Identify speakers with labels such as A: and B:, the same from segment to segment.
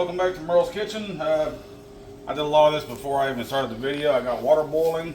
A: Welcome back to Merle's Kitchen. I did a lot of this before I even started the video. I got water boiling.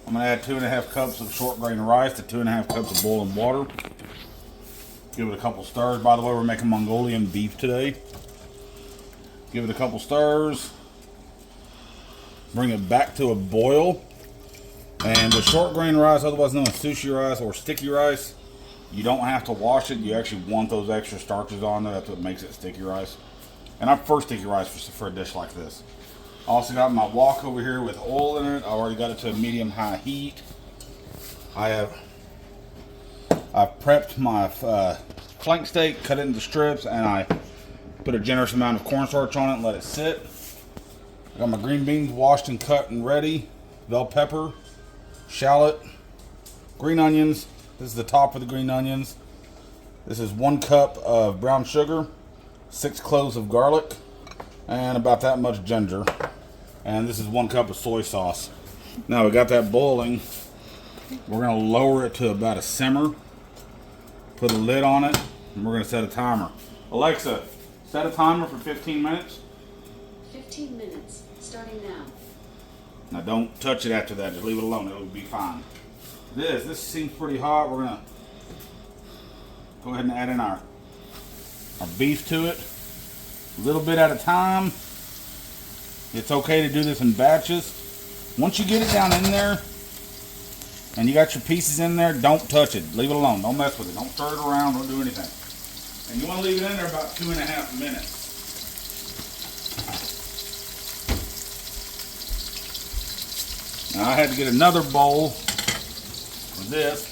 A: I'm going to add 2.5 cups of short grain rice to 2.5 cups of boiling water. Give it a couple stirs. By the way, we're making Mongolian beef today. Give it a couple stirs. Bring it back to a boil. And the short grain rice, otherwise known as sushi rice or sticky rice, you don't have to wash it. You actually want those extra starches on there. That's what makes it sticky rice. And I prefer sticky rice for a dish like this. I also got my wok over here with oil in it. I already got it to a medium-high heat. I've prepped my flank steak, cut it into strips, and I put a generous amount of cornstarch on it and let it sit. I got my green beans washed and cut and ready. Bell pepper, shallot, green onions. This is the top of the green onions. This is 1 cup of brown sugar, 6 cloves of garlic, and about that much ginger. And this is 1 cup of soy sauce. Now we got that boiling. We're going to lower it to about a simmer. Put a lid on it, and we're going to set a timer. Alexa, set a timer for 15 minutes.
B: 15 minutes, starting now.
A: Now don't touch it after that, just leave it alone, it'll be fine. This seems pretty hot. We're gonna go ahead and add in our beef to it. A little bit at a time. It's okay to do this in batches. Once you get it down in there, and you got your pieces in there, don't touch it, leave it alone, don't mess with it, don't stir it around, don't do anything. And you wanna leave it in there about 2.5 minutes. Now I had to get another bowl for this.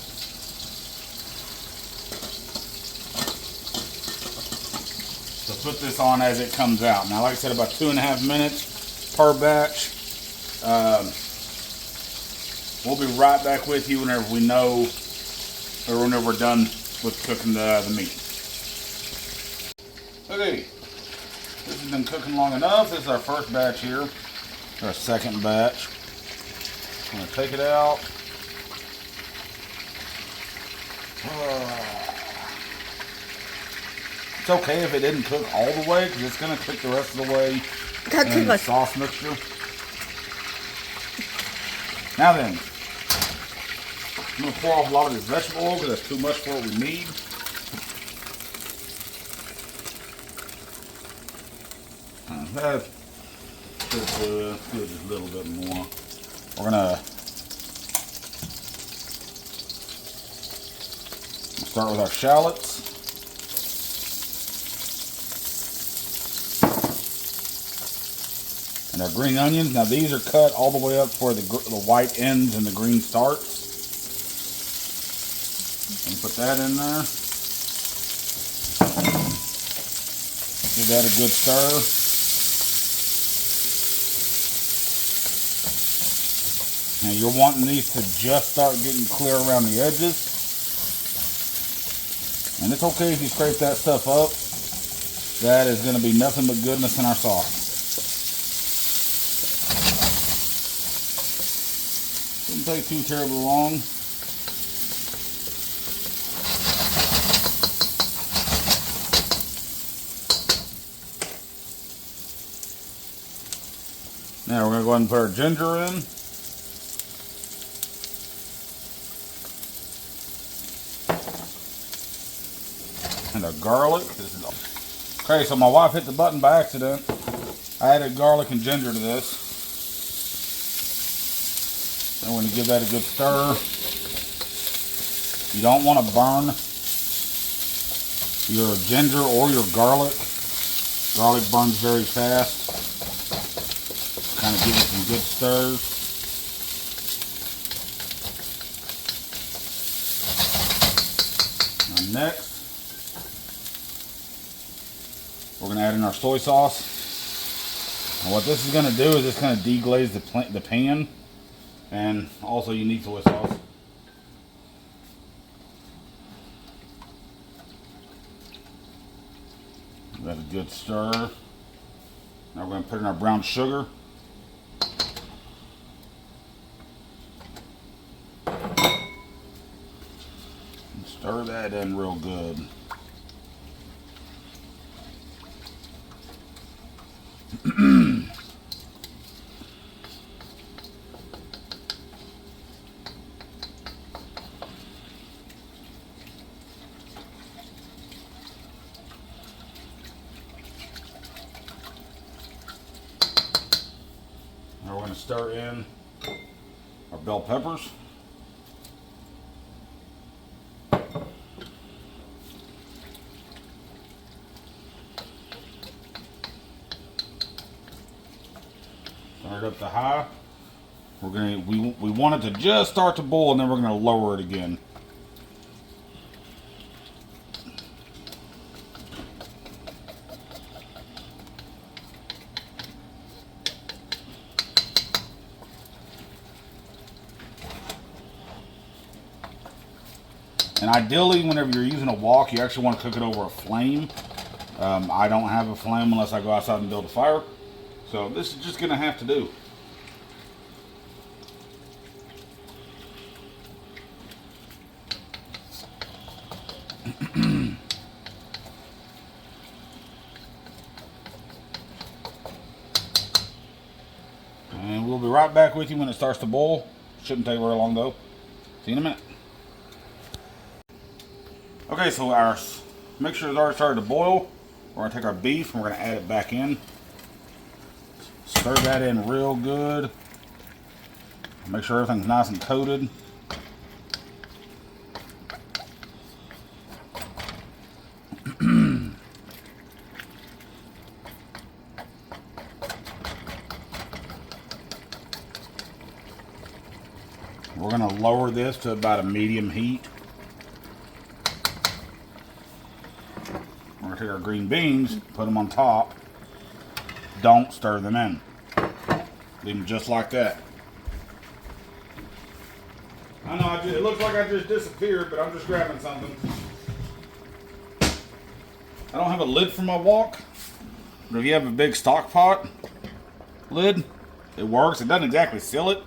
A: To put this on as it comes out. Now like I said, about 2.5 minutes per batch. We'll be right back with you whenever we know, or whenever we're done with cooking the meat. Okay, this has been cooking long enough. This is our first batch here. Our second batch. I'm going to take it out. It's okay if it didn't cook all the way, because it's going to cook the rest of the way in the sauce mixture. Now then, I'm going to pour off a lot of this vegetable oil because that's too much for what we need. That should do just a little bit more. We're going to start with our shallots. And our green onions. Now these are cut all the way up for the white ends and the green starts. And put that in there. Give that a good stir. Now you're wanting these to just start getting clear around the edges. And it's okay if you scrape that stuff up. That is going to be nothing but goodness in our sauce. Shouldn't take too terribly long. Now we're going to go ahead and put our ginger in. And our garlic. Okay, so my wife hit the button by accident. I added garlic and ginger to this. And we're going to give that a good stir. You don't want to burn your ginger or your garlic. Garlic burns very fast. Kind of give it some good stirs. Now next, we're going to add in our soy sauce. And what this is going to do is it's going to deglaze the pan. And also you need soy sauce. Give that a good stir. Now we're going to put in our brown sugar. And stir that in real good. Now we're going to stir in our bell peppers. Turn it up to high. We want it to just start to boil, and then we're going to lower it again. And ideally, whenever you're using a wok, you actually want to cook it over a flame. I don't have a flame unless I go outside and build a fire. So this is just going to have to do. And we'll be right back with you when it starts to boil. Shouldn't take very long though. See you in a minute. Okay, so our mixture has already started to boil. We're going to take our beef and we're going to add it back in. Stir that in real good. Make sure everything's nice and coated. We're going to lower this to about a medium heat. We're going to take our green beans, put them on top. Don't stir them in. Leave them just like that. I know, it looks like I just disappeared, but I'm just grabbing something. I don't have a lid for my wok, but if you have a big stock pot lid, it works. It doesn't exactly seal it,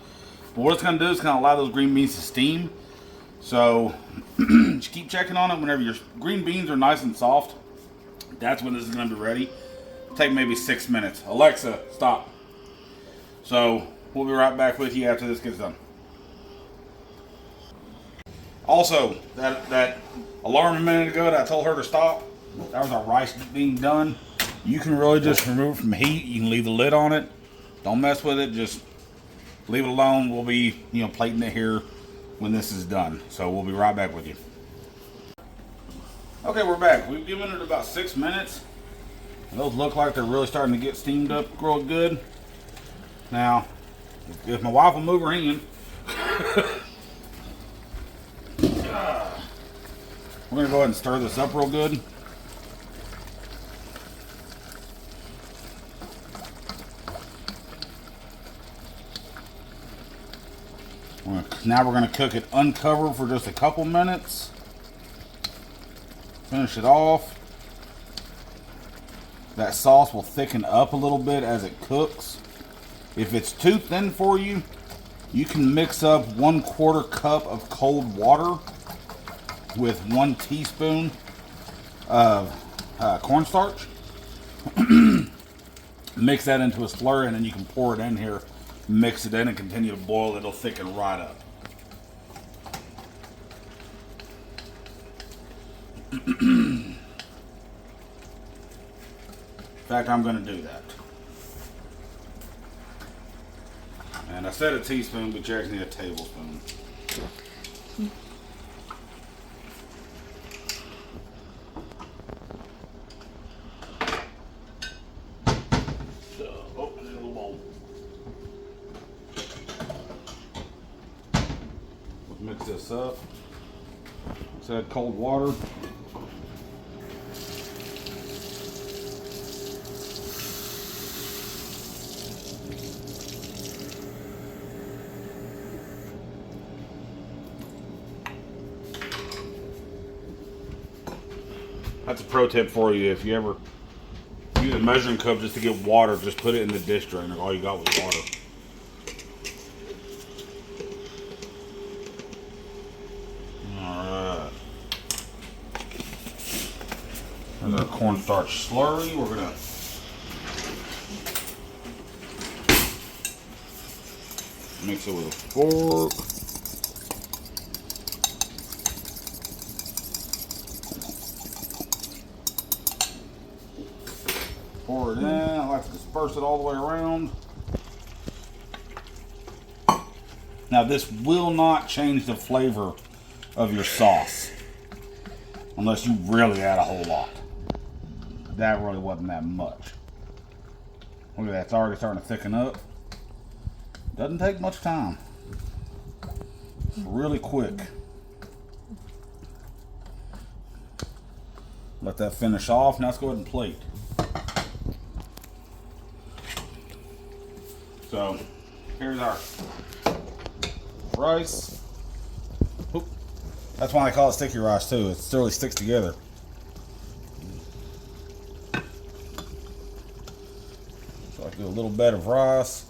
A: but what it's going to do is going to allow those green beans to steam. So just keep checking on it whenever your green beans are nice and soft. That's when this is going to be ready. It'll take maybe 6 minutes. Alexa, stop. So we'll be right back with you after this gets done. Also, that alarm a minute ago that I told her to stop, that was our rice being done. You can really just remove it from heat. You can leave the lid on it. Don't mess with it. Just leave it alone. We'll be, plating it here when this is done. So we'll be right back with you. Okay, we're back. We've given it about 6 minutes. Those look like they're really starting to get steamed up real good. Now, if my wife will move her hand, we're going to go ahead and stir this up real good. Now we're going to cook it uncovered for just a couple minutes. Finish it off. That sauce will thicken up a little bit as it cooks. If it's too thin for you, you can mix up 1/4 cup of cold water with 1 teaspoon of cornstarch. Mix that into a slurry, and then you can pour it in here, mix it in, and continue to boil. It'll thicken right up. In fact, I'm going to do that. And I said a teaspoon, but you actually need a tablespoon. Oh, I need a little bowl. Let's mix this up. Let's add cold water. That's a pro tip for you. If you ever use a measuring cup just to get water, just put it in the dish drainer. All you got was water. Alright. There's our cornstarch slurry. We're going to Mix it with a fork. Pour it in. I like to disperse it all the way around. Now this will not change the flavor of your sauce unless you really add a whole lot. That really wasn't that much. Look at that, it's already starting to thicken up. Doesn't take much time. It's really quick. Let that finish off. Now let's go ahead and plate. So here's our rice. Oop. That's why they call it sticky rice too. It really sticks together. So I do a little bed of rice.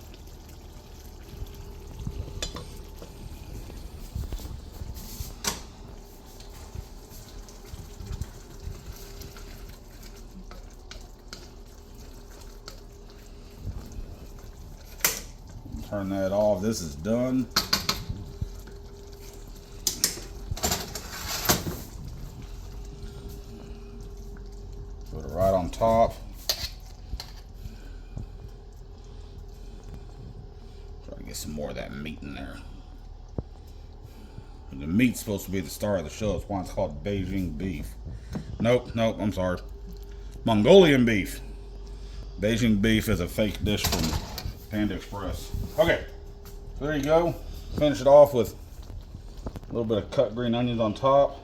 A: Turn that off. This is done. Put it right on top. Try to get some more of that meat in there. And the meat's supposed to be the star of the show. That's why it's called Beijing beef. Nope, I'm sorry. Mongolian beef. Beijing beef is a fake dish from Panda Express. Okay, so there you go. Finish it off with a little bit of cut green onions on top.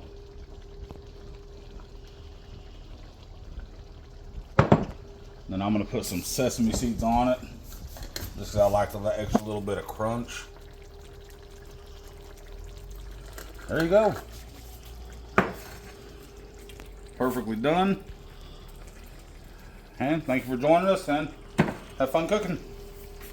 A: Then I'm going to put some sesame seeds on it, just because I like the extra little bit of crunch. There you go. Perfectly done. And thank you for joining us, and have fun cooking.